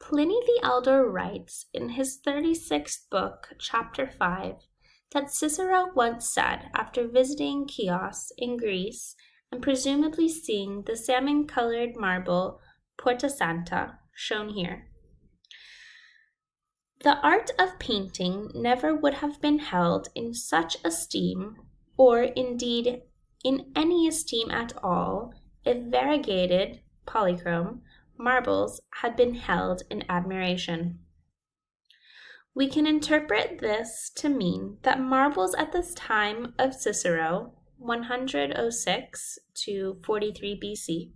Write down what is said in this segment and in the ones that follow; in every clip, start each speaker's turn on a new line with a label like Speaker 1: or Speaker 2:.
Speaker 1: Pliny the Elder writes in his 36th book, chapter 5, that Cicero once said, after visiting Chios in Greece and presumably seeing the salmon-colored marble Porta Santa, shown here, "The art of painting never would have been held in such esteem, or indeed in any esteem at all, if variegated, polychrome, marbles had been held in admiration." We can interpret this to mean that marbles at this time of Cicero, 106 to 43 BC,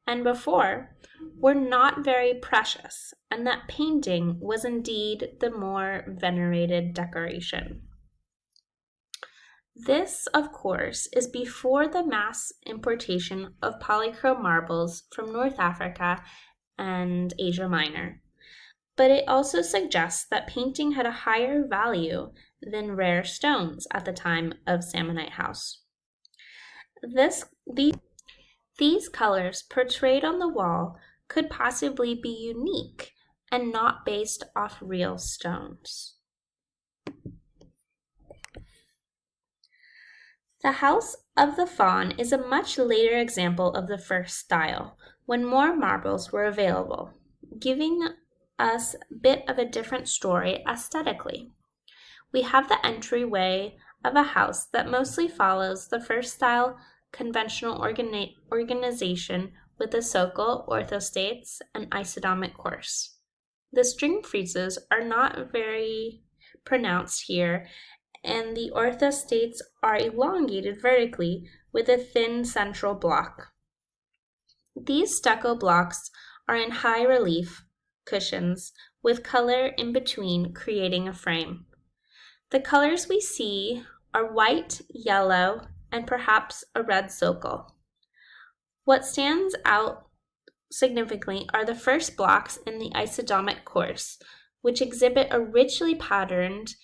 Speaker 1: and before, were not very precious, and that painting was indeed the more venerated decoration. This, of course, is before the mass importation of polychrome marbles from North Africa and Asia Minor. But it also suggests that painting had a higher value than rare stones at the time of Samnite House. These colors portrayed on the wall could possibly be unique and not based off real stones. The House of the Faun is a much later example of the first style, when more marbles were available, giving us a bit of a different story aesthetically. We have the entryway of a house that mostly follows the first style conventional organization with a socle, orthostates, and isodomic course. The string friezes are not very pronounced here, and the orthostates are elongated vertically with a thin central block. These stucco blocks are in high relief cushions with color in between, creating a frame. The colors we see are white, yellow, and perhaps a red socle. What stands out significantly are the first blocks in the isodomic course, which exhibit a richly patterned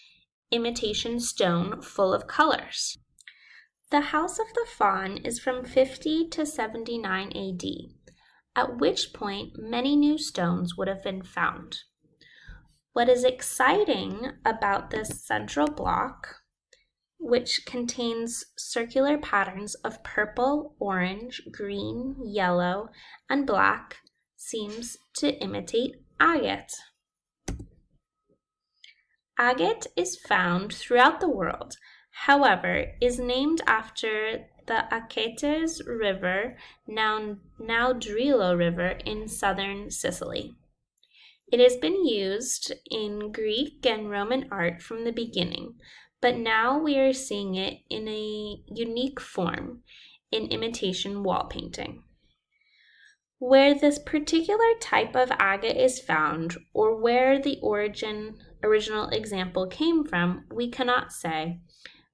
Speaker 1: imitation stone full of colors. The House of the Faun is from 50 to 79 AD, at which point many new stones would have been found. What is exciting about this central block, which contains circular patterns of purple, orange, green, yellow, and black, seems to imitate agate. Agate is found throughout the world, however, is named after the Achates River, now Drilo River in southern Sicily. It has been used in Greek and Roman art from the beginning, but now we are seeing it in a unique form in imitation wall painting. Where this particular type of agate is found, or where the original example came from, we cannot say,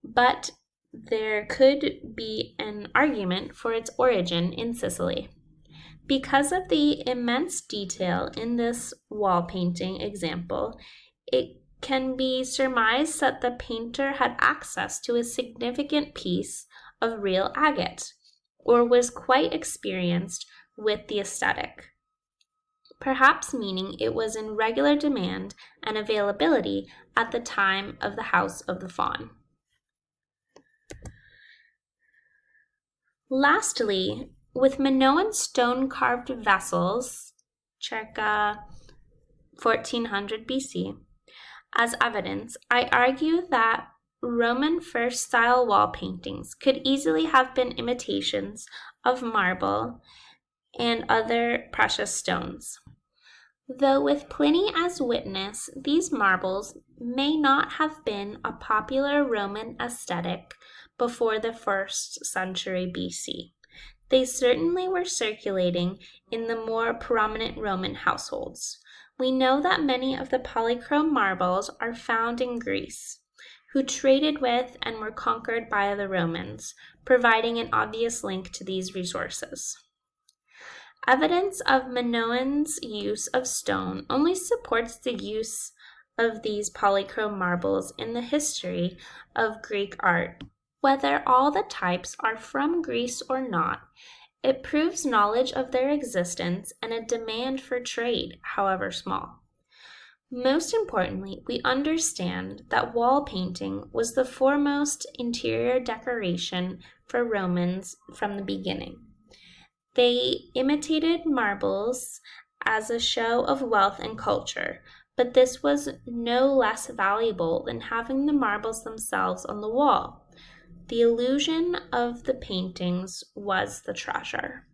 Speaker 1: but there could be an argument for its origin in Sicily. Because of the immense detail in this wall painting example, it can be surmised that the painter had access to a significant piece of real agate, or was quite experienced with the aesthetic, perhaps meaning it was in regular demand and availability at the time of the House of the Faun. Lastly, with Minoan stone-carved vessels, circa 1400 BC, as evidence, I argue that Roman first-style wall paintings could easily have been imitations of marble and other precious stones. Though with Pliny as witness, these marbles may not have been a popular Roman aesthetic before the 1st century BC. They certainly were circulating in the more prominent Roman households. We know that many of the polychrome marbles are found in Greece, who traded with and were conquered by the Romans, providing an obvious link to these resources. Evidence of Minoan's use of stone only supports the use of these polychrome marbles in the history of Greek art. Whether all the types are from Greece or not, It proves knowledge of their existence and a demand for trade, however small. Most importantly, we understand that wall painting was the foremost interior decoration for Romans from the beginning. They imitated marbles as a show of wealth and culture, but this was no less valuable than having the marbles themselves on the wall. The illusion of the paintings was the treasure.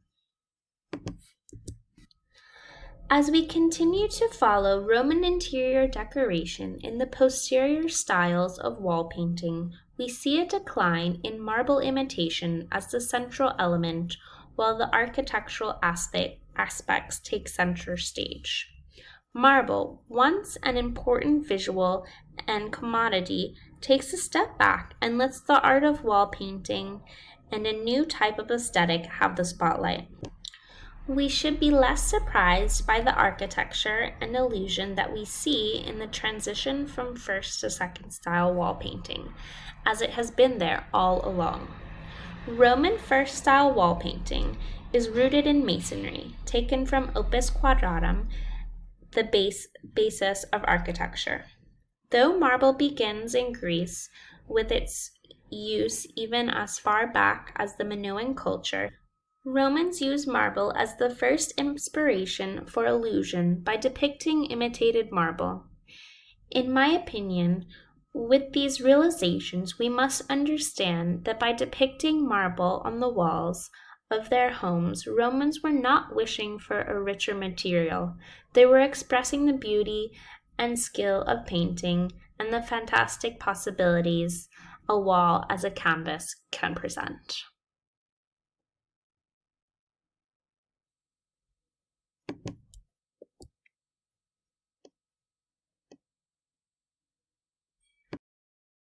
Speaker 1: As we continue to follow Roman interior decoration in the posterior styles of wall painting, we see a decline in marble imitation as the central element, while the architectural aspects take center stage. Marble, once an important visual and commodity, takes a step back and lets the art of wall painting and a new type of aesthetic have the spotlight. We should be less surprised by the architecture and illusion that we see in the transition from first to second style wall painting, as it has been there all along. Roman first style wall painting is rooted in masonry, taken from opus quadratum, the basis of architecture. Though marble begins in Greece with its use even as far back as the Minoan culture, Romans used marble as the first inspiration for illusion by depicting imitated marble. In my opinion, with these realizations, we must understand that by depicting marble on the walls of their homes, Romans were not wishing for a richer material. They were expressing the beauty and skill of painting and the fantastic possibilities a wall as a canvas can present.